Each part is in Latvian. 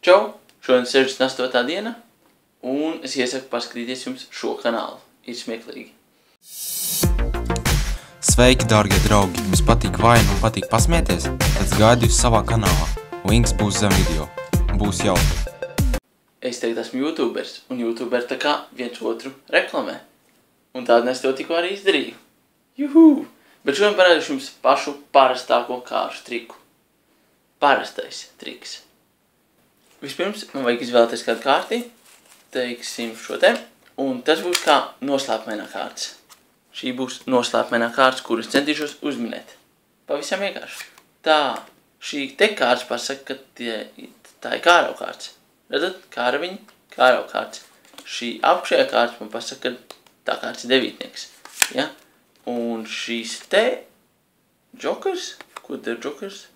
Čau! Šodien 68. diena, un es iesaku paskatīties jums šo kanālu. Ir smieklīgi. Sveiki, dārgie draugi! Jums patīk vaina un patīk pasmieties? Tad gaidi jūs savā kanālā. Links būs zem video. Būs jautri. Es tagad esmu youtubers, un youtuberi tā kā viens otru reklamē. Un tādu es to tikko arī izdarīju. Juhū! Bet šodien parādīšu jums pašu parastāko kāršu triku. Parastais triks. Vispirms man vajag izvēlēties kādu kārti, teiksim šo te, un tas būs kā noslēpmainā kārtas. Šī būs noslēpmainā kārtas, kuras centīšos uzminēt. Pavisam vienkārši. Tā, šī te kārtas pasaka, ka tā ir kārau kārtas. Redzat? Kāraviņi, kārau kārtas. Šī apakšējā kārtas man pasaka, ka tā kārtas ir devītnieks. Ja? Un šīs te džokers, ko te ir džokers?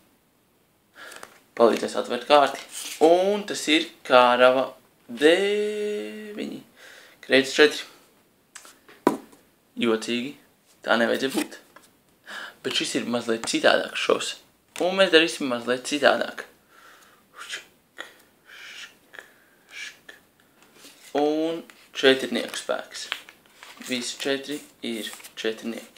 Palīdzēs atvērt kārti. Un tas ir kārava 9. Kreits 4. Jocīgi. Tā nevajadzēja būt. Bet šis ir mazliet citādāks šos. Un mēs darīsim mazliet citādāk. Un 4 spēks. Visi 4 ir 4.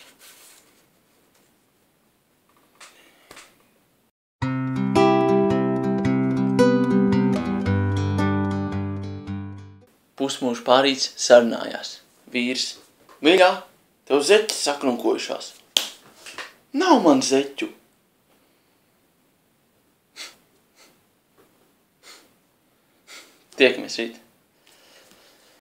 Pusmūžu pārīts sarunājās. Vīrs. Mīļā, tev zeķi saknunkojušās. Nav man zeķu. Tiekamies rīt.